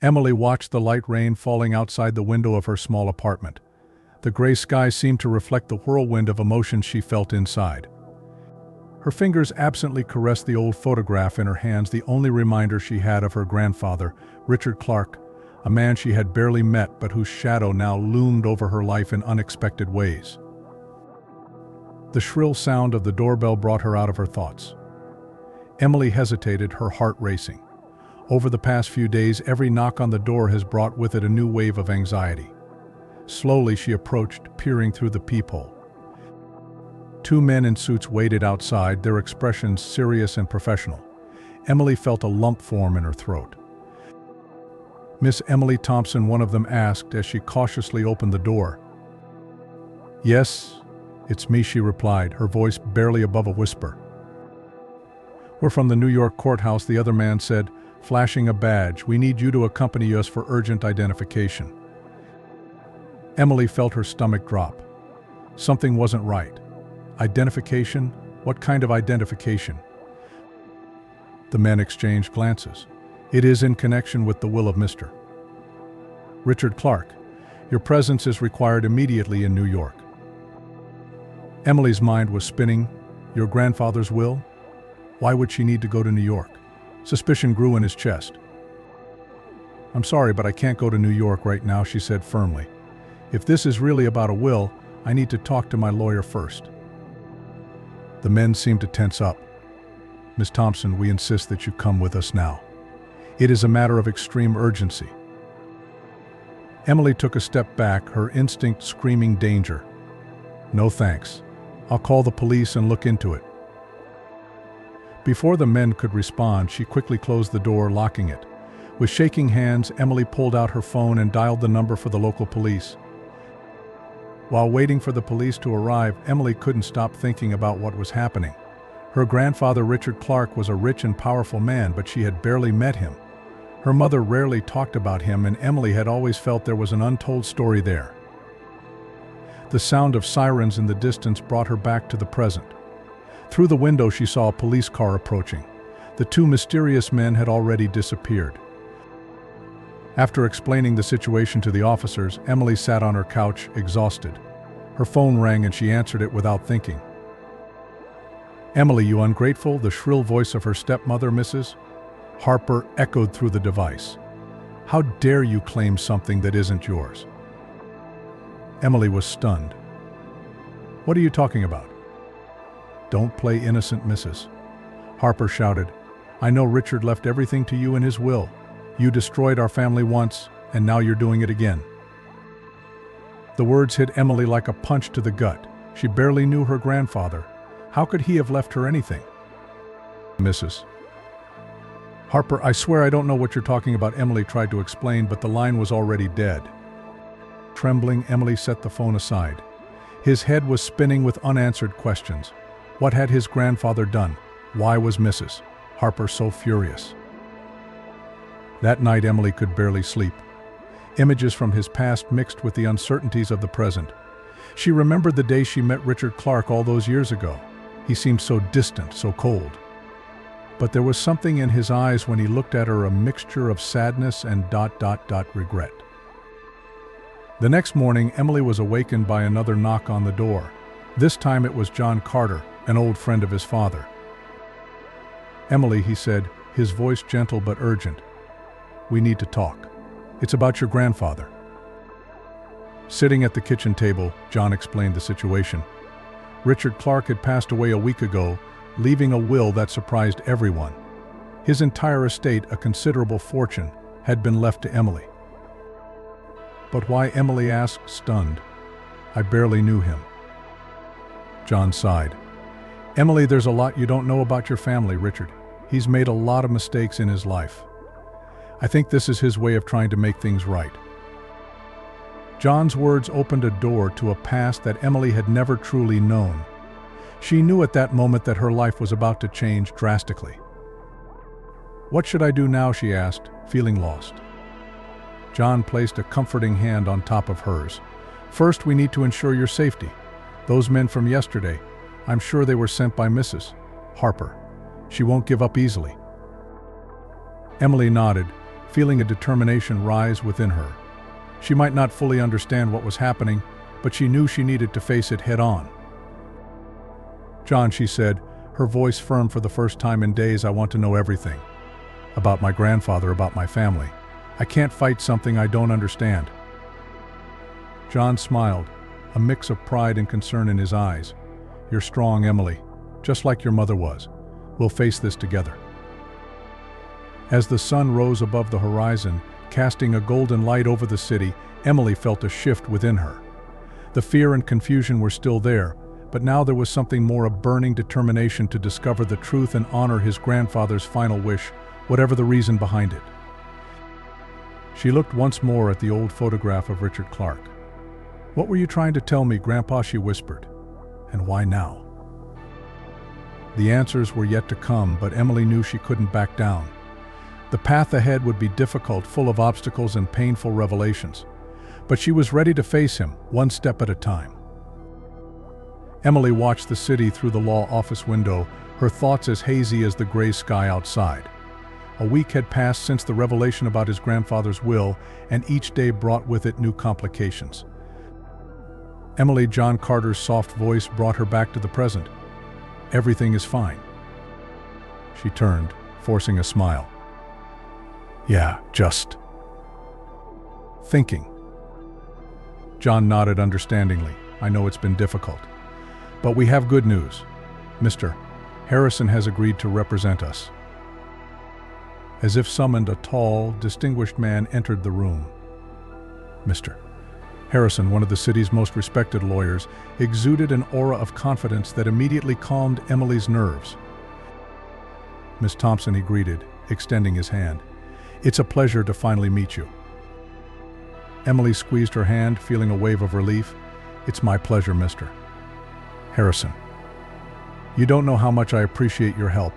Emily watched the light rain falling outside the window of her small apartment. The gray sky seemed to reflect the whirlwind of emotions she felt inside. Her fingers absently caressed the old photograph in her hands, the only reminder she had of her grandfather, Richard Clark, a man she had barely met but whose shadow now loomed over her life in unexpected ways. The shrill sound of the doorbell brought her out of her thoughts. Emily hesitated, her heart racing. Over the past few days, every knock on the door has brought with it a new wave of anxiety. Slowly she approached, peering through the peephole. Two men in suits waited outside, their expressions serious and professional. Emily felt a lump form in her throat. "Miss Emily Thompson," one of them asked as she cautiously opened the door. "Yes, it's me," she replied, her voice barely above a whisper. "We're from the New York courthouse," the other man said, flashing a badge. "We need you to accompany us for urgent identification." Emily felt her stomach drop. Something wasn't right. Identification? What kind of identification? The men exchanged glances. "It is in connection with the will of Mr. Richard Clark. Your presence is required immediately in New York." Emily's mind was spinning. Your grandfather's will? Why would she need to go to New York? Suspicion grew in his chest. "I'm sorry, but I can't go to New York right now," she said firmly. "If this is really about a will, I need to talk to my lawyer first." The men seemed to tense up. "Miss Thompson, we insist that you come with us now. It is a matter of extreme urgency." Emily took a step back, her instinct screaming danger. "No thanks. I'll call the police and look into it." Before the men could respond, she quickly closed the door, locking it. With shaking hands, Emily pulled out her phone and dialed the number for the local police. While waiting for the police to arrive, Emily couldn't stop thinking about what was happening. Her grandfather, Richard Clark, was a rich and powerful man, but she had barely met him. Her mother rarely talked about him, and Emily had always felt there was an untold story there. The sound of sirens in the distance brought her back to the present. Through the window she saw a police car approaching. The two mysterious men had already disappeared. After explaining the situation to the officers, Emily sat on her couch, exhausted. Her phone rang and she answered it without thinking. "Emily, you ungrateful," the shrill voice of her stepmother, Mrs. Harper, echoed through the device. "How dare you claim something that isn't yours?" Emily was stunned. "What are you talking about?" "Don't play innocent, Mrs. Harper shouted. "I know Richard left everything to you in his will. You destroyed our family once, and now you're doing it again." The words hit Emily like a punch to the gut. She barely knew her grandfather. How could he have left her anything? "Mrs. Harper, I swear I don't know what you're talking about," Emily tried to explain, but the line was already dead. Trembling, Emily set the phone aside. His head was spinning with unanswered questions. What had his grandfather done? Why was Mrs. Harper so furious? That night Emily could barely sleep. Images from his past mixed with the uncertainties of the present. She remembered the day she met Richard Clark all those years ago. He seemed so distant, so cold. But there was something in his eyes when he looked at her, a mixture of sadness and regret. The next morning, Emily was awakened by another knock on the door. This time it was John Carter, an old friend of his father. "Emily," he said, his voice gentle but urgent. "We need to talk. It's about your grandfather." Sitting at the kitchen table, John explained the situation. Richard Clark had passed away a week ago, leaving a will that surprised everyone. His entire estate, a considerable fortune, had been left to Emily. "But why?" Emily asked, stunned. "I barely knew him." John sighed. "Emily, there's a lot you don't know about your family, Richard. He's made a lot of mistakes in his life. I think this is his way of trying to make things right." John's words opened a door to a past that Emily had never truly known. She knew at that moment that her life was about to change drastically. "What should I do now?" she asked, feeling lost. John placed a comforting hand on top of hers. "First, we need to ensure your safety. Those men from yesterday, I'm sure they were sent by Mrs. Harper. She won't give up easily." Emily nodded, feeling a determination rise within her. She might not fully understand what was happening, but she knew she needed to face it head-on. "John," she said, her voice firm for the first time in days, "I want to know everything. About my grandfather, about my family. I can't fight something I don't understand." John smiled, a mix of pride and concern in his eyes. "You're strong, Emily, just like your mother was. We'll face this together." As the sun rose above the horizon, casting a golden light over the city, Emily felt a shift within her. The fear and confusion were still there, but now there was something more, a burning determination to discover the truth and honor his grandfather's final wish, whatever the reason behind it. She looked once more at the old photograph of Richard Clark. "What were you trying to tell me, Grandpa?" she whispered. "And why now?" The answers were yet to come, but Emily knew she couldn't back down. The path ahead would be difficult, full of obstacles and painful revelations. But she was ready to face him, one step at a time. Emily watched the city through the law office window, her thoughts as hazy as the gray sky outside. A week had passed since the revelation about his grandfather's will, and each day brought with it new complications. Emily, John Carter's soft voice brought her back to the present. "Everything is fine." She turned, forcing a smile. "Yeah, just thinking." John nodded understandingly. "I know it's been difficult. But we have good news. Mr. Harrison has agreed to represent us." As if summoned, a tall, distinguished man entered the room. Mr. Harrison, one of the city's most respected lawyers, exuded an aura of confidence that immediately calmed Emily's nerves. "Miss Thompson," he greeted, extending his hand. "It's a pleasure to finally meet you." Emily squeezed her hand, feeling a wave of relief. "It's my pleasure, Mr. Harrison. You don't know how much I appreciate your help."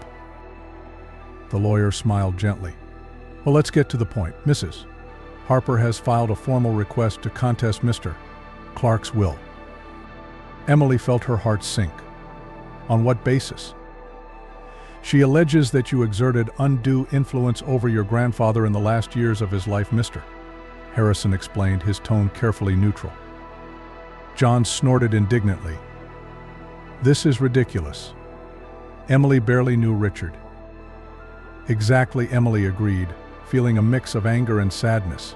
The lawyer smiled gently. "Well, let's get to the point. Mrs. Harper has filed a formal request to contest Mr. Clark's will." Emily felt her heart sink. "On what basis?" "She alleges that you exerted undue influence over your grandfather in the last years of his life, Mr. Harrison explained, his tone carefully neutral. John snorted indignantly. "This is ridiculous." Emily barely knew Richard. "Exactly," Emily agreed, feeling a mix of anger and sadness.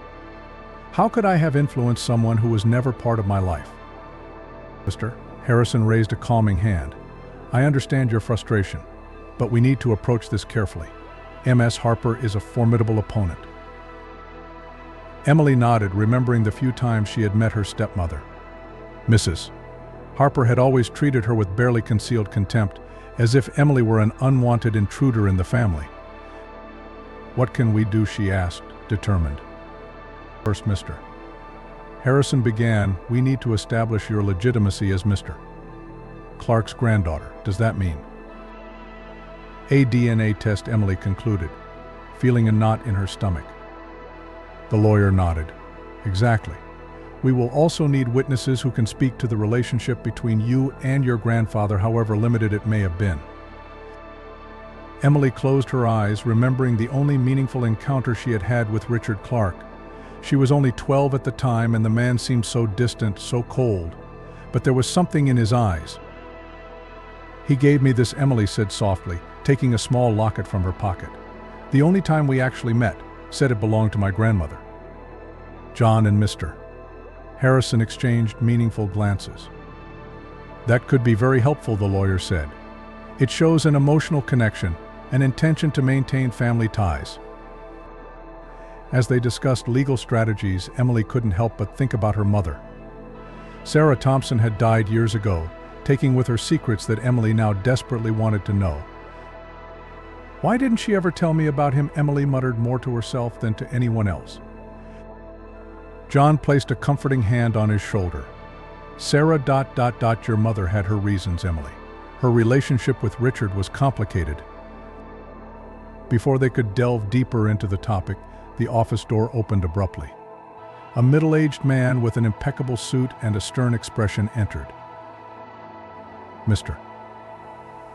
"How could I have influenced someone who was never part of my life?" "Mr. Harrison raised a calming hand. "I understand your frustration, but we need to approach this carefully. Ms. Harper is a formidable opponent." Emily nodded, remembering the few times she had met her stepmother. Mrs. Harper had always treated her with barely concealed contempt, as if Emily were an unwanted intruder in the family. "What can we do?" she asked, determined. "First, Mr. Harrison began, we need to establish your legitimacy as Mr. Clark's granddaughter. Does that mean?" "A DNA test," Emily concluded, feeling a knot in her stomach. The lawyer nodded. "Exactly. We will also need witnesses who can speak to the relationship between you and your grandfather, however limited it may have been." Emily closed her eyes, remembering the only meaningful encounter she had had with Richard Clark. She was only 12 at the time, and the man seemed so distant, so cold. But there was something in his eyes. "He gave me this," Emily said softly, taking a small locket from her pocket. "The only time we actually met. Said it belonged to my grandmother." John and Mr. Harrison exchanged meaningful glances. "That could be very helpful," the lawyer said. "It shows an emotional connection, an intention to maintain family ties." As they discussed legal strategies, Emily couldn't help but think about her mother. Sarah Thompson had died years ago, taking with her secrets that Emily now desperately wanted to know. "Why didn't she ever tell me about him?" Emily muttered, more to herself than to anyone else. John placed a comforting hand on his shoulder. "Sarah... your mother had her reasons, Emily. Her relationship with Richard was complicated." Before they could delve deeper into the topic, the office door opened abruptly. A middle-aged man with an impeccable suit and a stern expression entered. "Mr.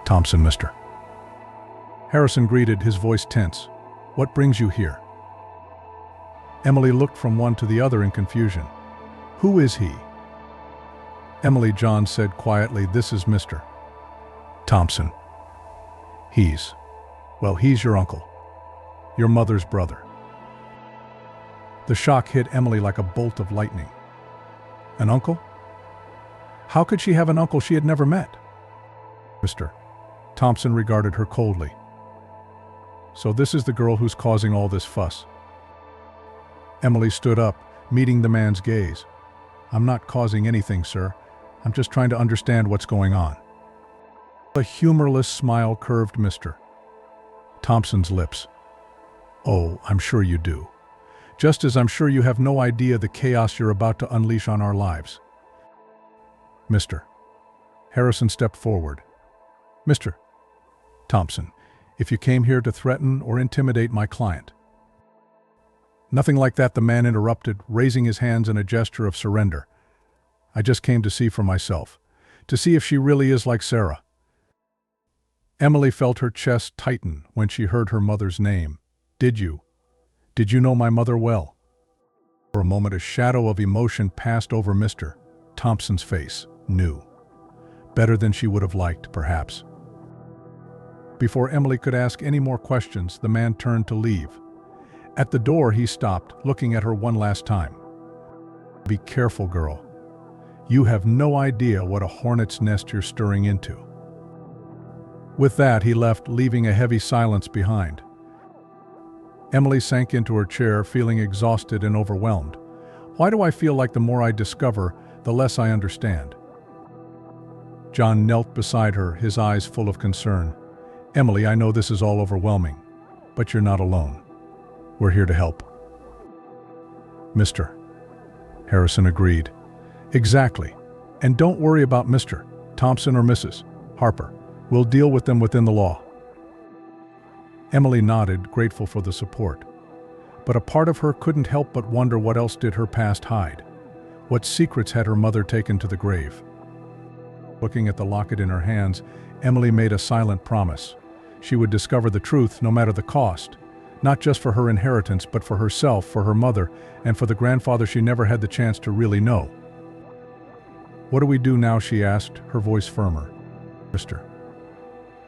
Thompson." Mr. Harrison greeted, his voice tense. "What brings you here?" Emily looked from one to the other in confusion. "Who is he?" "Emily," John said quietly, "this is Mr. Thompson. He's your uncle. Your mother's brother." The shock hit Emily like a bolt of lightning. An uncle? How could she have an uncle she had never met? Mr. Thompson regarded her coldly. "So this is the girl who's causing all this fuss." Emily stood up, meeting the man's gaze. "I'm not causing anything, sir. I'm just trying to understand what's going on." A humorless smile curved Mr. Thompson's lips. "Oh, I'm sure you do. Just as I'm sure you have no idea the chaos you're about to unleash on our lives." Mr. Harrison stepped forward. "Mr. Thompson, if you came here to threaten or intimidate my client—" "Nothing like that," the man interrupted, raising his hands in a gesture of surrender. "I just came to see for myself, to see if she really is like Sarah." Emily felt her chest tighten when she heard her mother's name. Did you know my mother well?" For a moment, a shadow of emotion passed over Mr. Thompson's face. Knew. Better than she would have liked, perhaps. Before Emily could ask any more questions, the man turned to leave. At the door, he stopped, looking at her one last time. "Be careful, girl. You have no idea what a hornet's nest you're stirring into." With that, he left, leaving a heavy silence behind. Emily sank into her chair, feeling exhausted and overwhelmed. Why do I feel like the more I discover, the less I understand? John knelt beside her, his eyes full of concern. "Emily, I know this is all overwhelming, but you're not alone. We're here to help." "Mr. Harrison agreed. "Exactly. And don't worry about Mr. Thompson or Mrs. Harper. We'll deal with them within the law." Emily nodded, grateful for the support. But a part of her couldn't help but wonder what else did her past hide. What secrets had her mother taken to the grave? Looking at the locket in her hands, Emily made a silent promise. She would discover the truth no matter the cost. Not just for her inheritance, but for herself, for her mother, and for the grandfather she never had the chance to really know. "What do we do now?" she asked, her voice firmer. "Mr.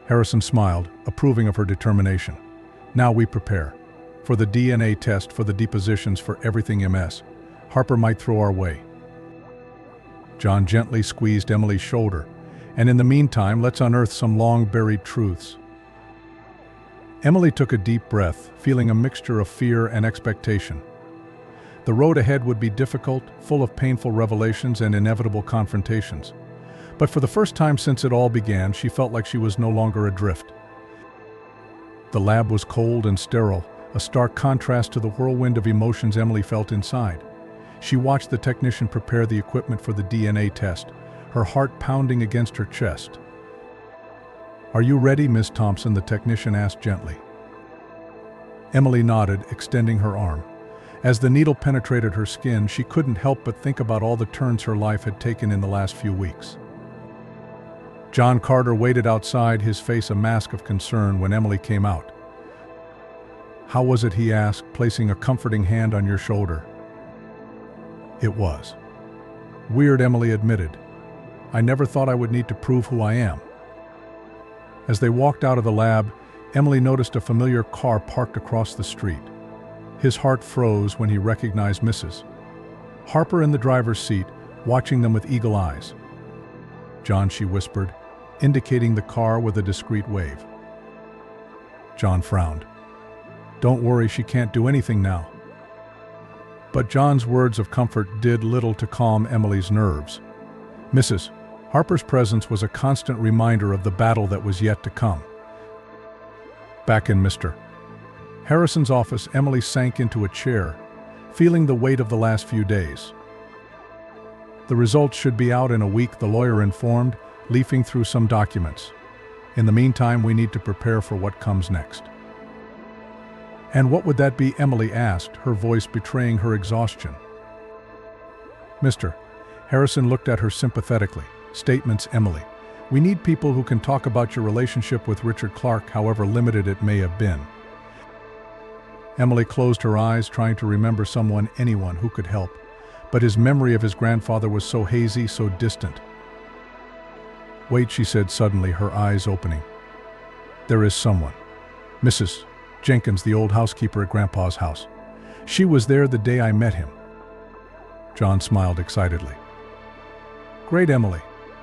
Harrison smiled, approving of her determination. "Now we prepare. For the DNA test, for the depositions, for everything MS. Harper might throw our way." John gently squeezed Emily's shoulder. "And in the meantime, let's unearth some long-buried truths." Emily took a deep breath, feeling a mixture of fear and expectation. The road ahead would be difficult, full of painful revelations and inevitable confrontations. But for the first time since it all began, she felt like she was no longer adrift. The lab was cold and sterile, a stark contrast to the whirlwind of emotions Emily felt inside. She watched the technician prepare the equipment for the DNA test, her heart pounding against her chest. "Are you ready, Miss Thompson?" the technician asked gently. Emily nodded, extending her arm. As the needle penetrated her skin, she couldn't help but think about all the turns her life had taken in the last few weeks. John Carter waited outside, his face a mask of concern, when Emily came out. "How was it?" he asked, placing a comforting hand on your shoulder. "It was weird," Emily admitted. "I never thought I would need to prove who I am." As they walked out of the lab, Emily noticed a familiar car parked across the street. His heart froze when he recognized Mrs. Harper in the driver's seat, watching them with eagle eyes. "John," she whispered, indicating the car with a discreet wave. John frowned. "Don't worry, she can't do anything now." But John's words of comfort did little to calm Emily's nerves. Mrs. Harper's presence was a constant reminder of the battle that was yet to come. Back in Mr. Harrison's office, Emily sank into a chair, feeling the weight of the last few days. "The results should be out in a week," the lawyer informed, leafing through some documents. "In the meantime, we need to prepare for what comes next." "And what would that be?" Emily asked, her voice betraying her exhaustion. Mr. Harrison looked at her sympathetically. "Statements, Emily. We need people who can talk about your relationship with Richard Clark, however limited it may have been." Emily closed her eyes, trying to remember anyone who could help. But his memory of his grandfather was so hazy, so distant. "Wait," she said suddenly, her eyes opening. "There is someone. Mrs. Jenkins, the old housekeeper at Grandpa's house. She was there the day I met him." John smiled excitedly. "Great, Emily.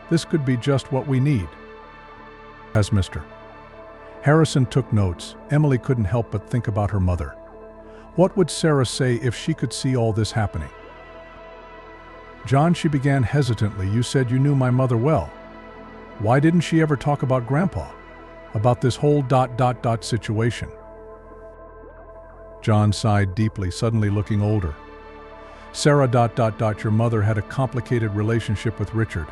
This could be just what we need." As Mr. Harrison took notes, Emily couldn't help but think about her mother. What would Sarah say if she could see all this happening? "John," she began hesitantly, "you said you knew my mother well. Why didn't she ever talk about Grandpa? About this whole ... situation?" John sighed deeply, suddenly looking older. "Sarah ... your mother had a complicated relationship with Richard.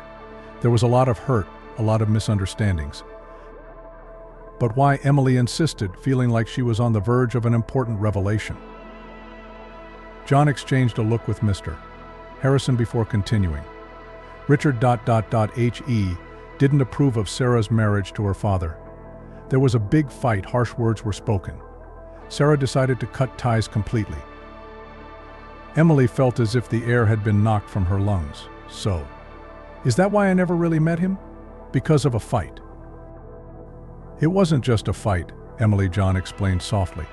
There was a lot of hurt, a lot of misunderstandings." But why? Emily insisted, feeling like she was on the verge of an important revelation. John exchanged a look with Mr. Harrison before continuing. Richard ... he didn't approve of Sarah's marriage to her father. There was a big fight, harsh words were spoken. Sarah decided to cut ties completely. Emily felt as if the air had been knocked from her lungs. "So, is that why I never really met him? Because of a fight?" "It wasn't just a fight," Emily, John explained softly.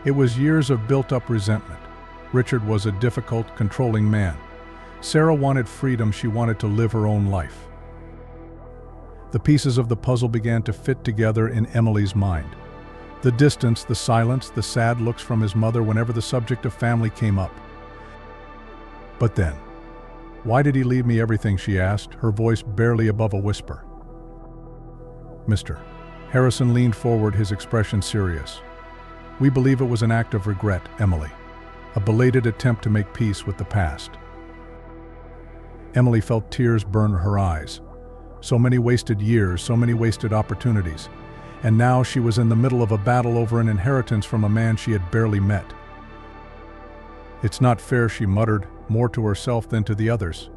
"It was years of built-up resentment. Richard was a difficult, controlling man. Sarah wanted freedom, she wanted to live her own life." The pieces of the puzzle began to fit together in Emily's mind. The distance, the silence, the sad looks from his mother whenever the subject of family came up. But then, "Why did he leave me everything?" she asked, her voice barely above a whisper. Mr. Harrison leaned forward, his expression serious. "We believe it was an act of regret, Emily. A belated attempt to make peace with the past." Emily felt tears burn her eyes. So many wasted years, so many wasted opportunities. And now she was in the middle of a battle over an inheritance from a man she had barely met. "It's not fair," she muttered, more to herself than to the others.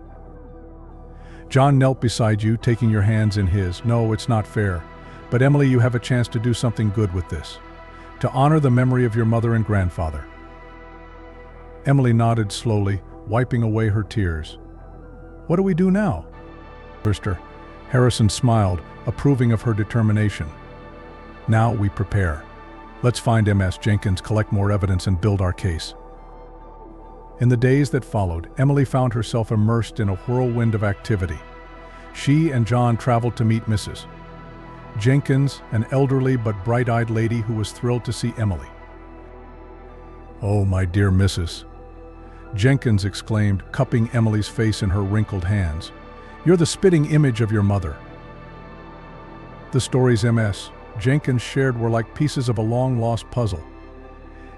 John knelt beside you, taking your hands in his. "No, it's not fair. But Emily, you have a chance to do something good with this. To honor the memory of your mother and grandfather." Emily nodded slowly, wiping away her tears. "What do we do now?" Mr. Harrison smiled, approving of her determination. "Now we prepare. Let's find Ms. Jenkins, collect more evidence, and build our case." In the days that followed, Emily found herself immersed in a whirlwind of activity. She and John traveled to meet Mrs. Jenkins, an elderly but bright-eyed lady who was thrilled to see Emily. "Oh, my dear Mrs. Jenkins," exclaimed, cupping Emily's face in her wrinkled hands. "You're the spitting image of your mother." The stories Ms. Jenkins shared were like pieces of a long-lost puzzle.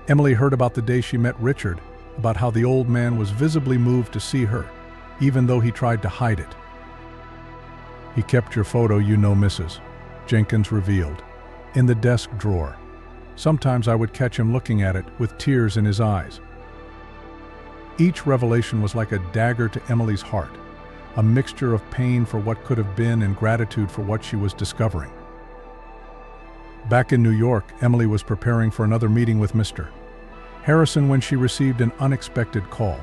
Emily heard about the day she met Richard, about how the old man was visibly moved to see her, even though he tried to hide it. "He kept your photo, you know," Mrs. Jenkins revealed, "in the desk drawer. Sometimes I would catch him looking at it with tears in his eyes." Each revelation was like a dagger to Emily's heart, a mixture of pain for what could have been and gratitude for what she was discovering. Back in New York, Emily was preparing for another meeting with Mr. Harrison when she received an unexpected call.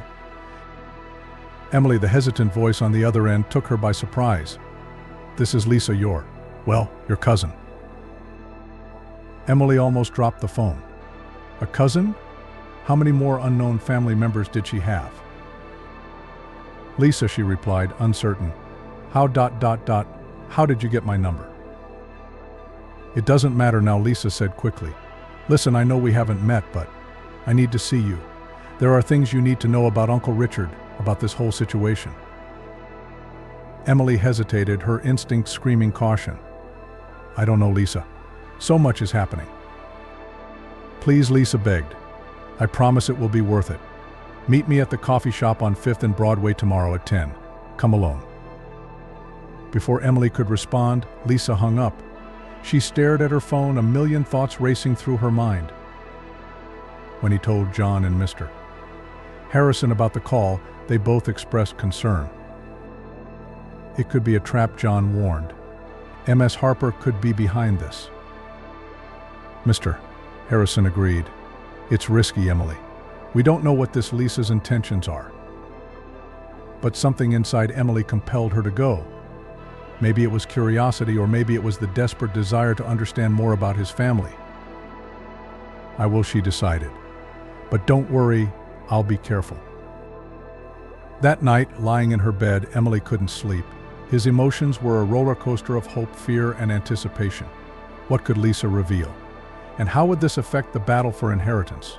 Emily, the hesitant voice on the other end, took her by surprise. "This is Lisa, your cousin." Emily almost dropped the phone. A cousin? How many more unknown family members did she have? "Lisa," she replied, uncertain. How did you get my number?" "It doesn't matter now," Lisa said quickly. "Listen, I know we haven't met, but I need to see you. There are things you need to know about Uncle Richard, about this whole situation." Emily hesitated, her instinct screaming caution. "I don't know, Lisa. So much is happening." "Please," Lisa begged. "I promise it will be worth it. Meet me at the coffee shop on 5th and Broadway tomorrow at 10. Come alone." Before Emily could respond, Lisa hung up. She stared at her phone, a million thoughts racing through her mind. When he told John and Mr. Harrison about the call, they both expressed concern. It could be a trap, John warned. Ms. Harper could be behind this. Mr. Harrison agreed. It's risky, Emily. We don't know what this Lisa's intentions are. But something inside Emily compelled her to go. Maybe it was curiosity, or maybe it was the desperate desire to understand more about his family. I will, she decided. But don't worry, I'll be careful. That night, lying in her bed, Emily couldn't sleep. His emotions were a roller coaster of hope, fear, and anticipation. What could Lisa reveal? And how would this affect the battle for inheritance?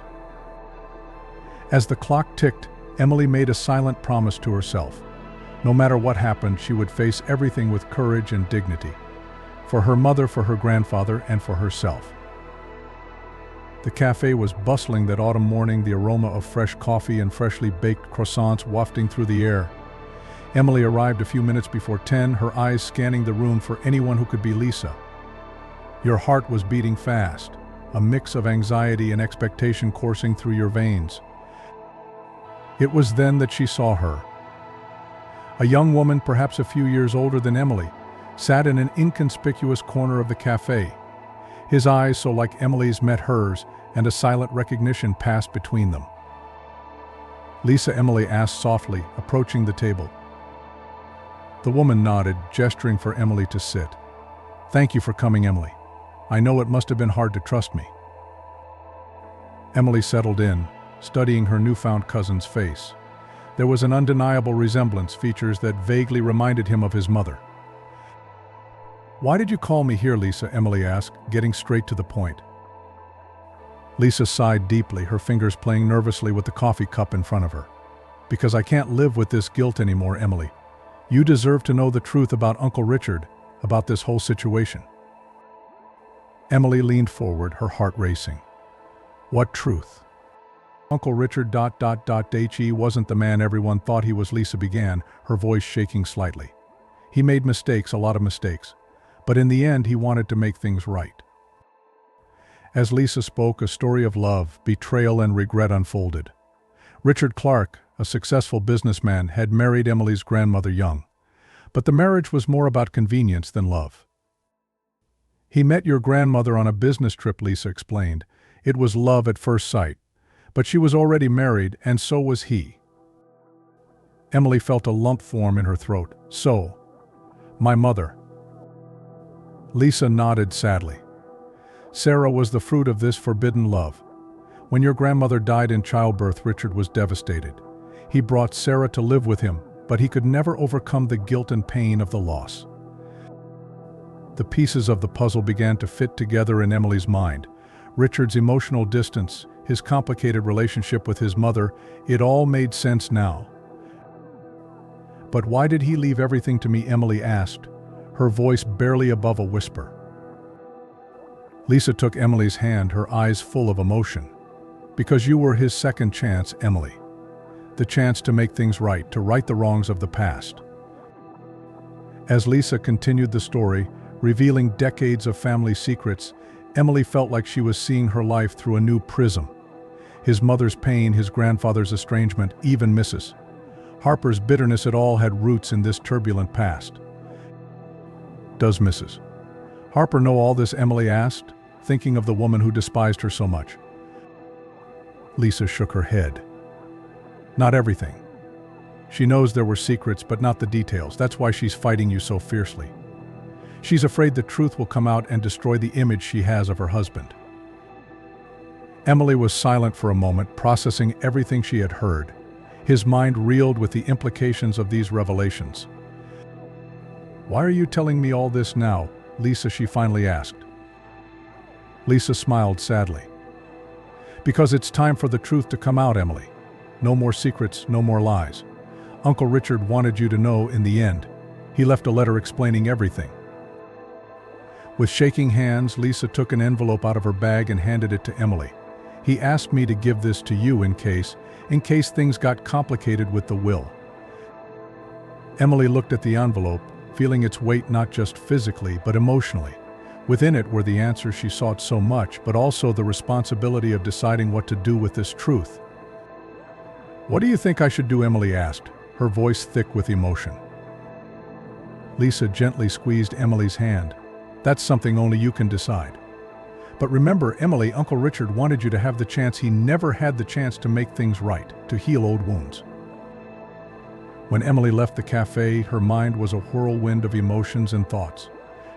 As the clock ticked, Emily made a silent promise to herself. No matter what happened, she would face everything with courage and dignity. For her mother, for her grandfather, and for herself. The cafe was bustling that autumn morning, the aroma of fresh coffee and freshly baked croissants wafting through the air. Emily arrived a few minutes before 10, her eyes scanning the room for anyone who could be Lisa. Your heart was beating fast, a mix of anxiety and expectation coursing through your veins. It was then that she saw her. A young woman, perhaps a few years older than Emily, sat in an inconspicuous corner of the cafe. His eyes, so like Emily's, met hers, and a silent recognition passed between them. Lisa, Emily asked softly, approaching the table. The woman nodded, gesturing for Emily to sit. Thank you for coming, Emily. I know it must have been hard to trust me. Emily settled in, studying her newfound cousin's face. There was an undeniable resemblance, features that vaguely reminded him of his mother. Why did you call me here, Lisa? Emily asked, getting straight to the point. Lisa sighed deeply, her fingers playing nervously with the coffee cup in front of her. Because I can't live with this guilt anymore, Emily. You deserve to know the truth about Uncle Richard, about this whole situation. Emily leaned forward, her heart racing. What truth? Uncle Richard ... He wasn't the man everyone thought he was, Lisa began, her voice shaking slightly. He made mistakes, a lot of mistakes. But in the end, he wanted to make things right. As Lisa spoke, a story of love, betrayal, and regret unfolded. Richard Clark, a successful businessman, had married Emily's grandmother young. But the marriage was more about convenience than love. He met your grandmother on a business trip, Lisa explained. It was love at first sight. But she was already married, and so was he. Emily felt a lump form in her throat. So, my mother. Lisa nodded sadly. Sarah was the fruit of this forbidden love. When your grandmother died in childbirth, Richard was devastated. He brought Sarah to live with him, but he could never overcome the guilt and pain of the loss. The pieces of the puzzle began to fit together in Emily's mind. Richard's emotional distance, his complicated relationship with his mother, it all made sense now. But why did he leave everything to me? Emily asked, her voice barely above a whisper. Lisa took Emily's hand, her eyes full of emotion. Because you were his second chance, Emily. The chance to make things right, to right the wrongs of the past. As Lisa continued the story, revealing decades of family secrets, Emily felt like she was seeing her life through a new prism. His mother's pain, his grandfather's estrangement, even Mrs. Harper's bitterness, it all had roots in this turbulent past. Does Mrs. Harper know all this? Emily asked, thinking of the woman who despised her so much. Lisa shook her head. Not everything. She knows there were secrets, but not the details. That's why she's fighting you so fiercely. She's afraid the truth will come out and destroy the image she has of her husband. Emily was silent for a moment, processing everything she had heard. His mind reeled with the implications of these revelations. Why are you telling me all this now, Lisa? She finally asked. Lisa smiled sadly. Because it's time for the truth to come out, Emily. No more secrets, no more lies. Uncle Richard wanted you to know in the end. He left a letter explaining everything. With shaking hands, Lisa took an envelope out of her bag and handed it to Emily. He asked me to give this to you in case things got complicated with the will. Emily looked at the envelope, feeling its weight not just physically but emotionally. Within it were the answers she sought so much, but also the responsibility of deciding what to do with this truth. What do you think I should do? Emily asked, her voice thick with emotion. Lisa gently squeezed Emily's hand. That's something only you can decide. But remember, Emily, Uncle Richard wanted you to have the chance he never had the chance to make things right, to heal old wounds. When Emily left the cafe, her mind was a whirlwind of emotions and thoughts.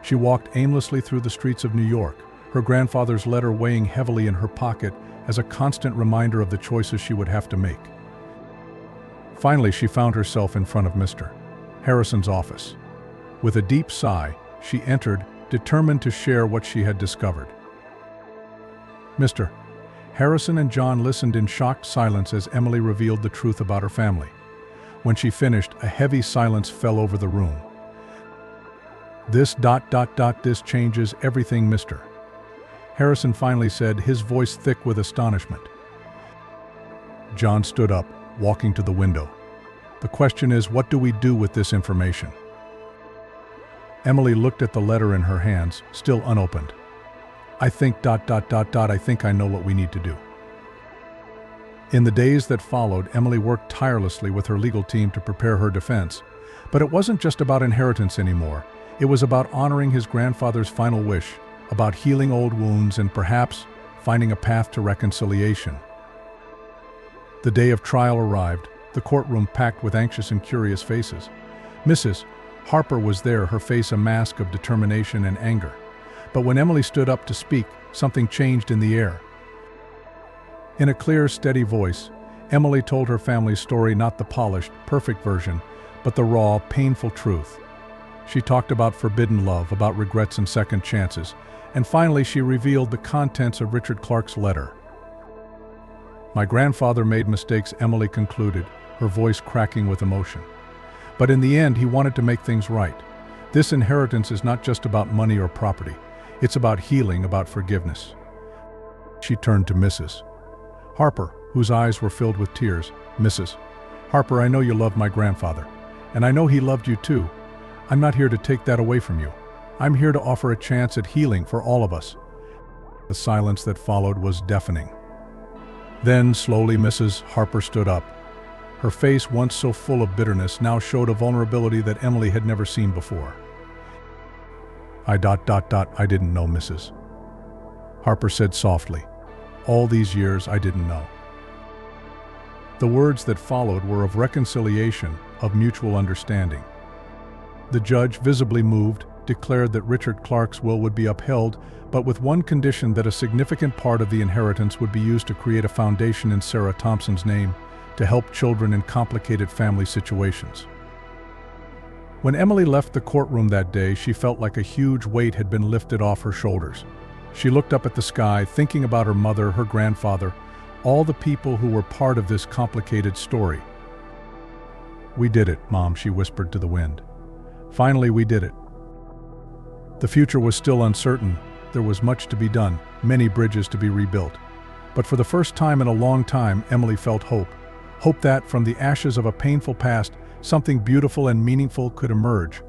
She walked aimlessly through the streets of New York, her grandfather's letter weighing heavily in her pocket as a constant reminder of the choices she would have to make. Finally, she found herself in front of Mr. Harrison's office. With a deep sigh, she entered, determined to share what she had discovered. Mr. Harrison and John listened in shocked silence as Emily revealed the truth about her family. When she finished, a heavy silence fell over the room. This changes everything, Mr. Harrison finally said, his voice thick with astonishment. John stood up, walking to the window. The question is, what do we do with this information? Emily looked at the letter in her hands, still unopened. I think I think I know what we need to do. In the days that followed, Emily worked tirelessly with her legal team to prepare her defense. But it wasn't just about inheritance anymore. It was about honoring his grandfather's final wish, about healing old wounds and perhaps finding a path to reconciliation. The day of trial arrived, the courtroom packed with anxious and curious faces. Mrs. Harper was there, her face a mask of determination and anger. But when Emily stood up to speak, something changed in the air. In a clear, steady voice, Emily told her family's story, not the polished, perfect version, but the raw, painful truth. She talked about forbidden love, about regrets and second chances, and finally she revealed the contents of Richard Clark's letter. My grandfather made mistakes, Emily concluded, her voice cracking with emotion. But in the end, he wanted to make things right. This inheritance is not just about money or property. It's about healing, about forgiveness. She turned to Mrs. Harper, whose eyes were filled with tears. Mrs. Harper, I know you loved my grandfather, and I know he loved you too. I'm not here to take that away from you. I'm here to offer a chance at healing for all of us. The silence that followed was deafening. Then, slowly, Mrs. Harper stood up. Her face, once so full of bitterness, now showed a vulnerability that Emily had never seen before. I didn't know, Mrs. Harper said softly. All these years, I didn't know. The words that followed were of reconciliation, of mutual understanding. The judge, visibly moved, declared that Richard Clark's will would be upheld, but with one condition: that a significant part of the inheritance would be used to create a foundation in Sarah Thompson's name to help children in complicated family situations. When Emily left the courtroom that day, she felt like a huge weight had been lifted off her shoulders. She looked up at the sky, thinking about her mother, her grandfather, all the people who were part of this complicated story. We did it, Mom, she whispered to the wind. Finally, we did it. The future was still uncertain. There was much to be done, many bridges to be rebuilt. But for the first time in a long time, Emily felt hope. Hope that, from the ashes of a painful past, something beautiful and meaningful could emerge.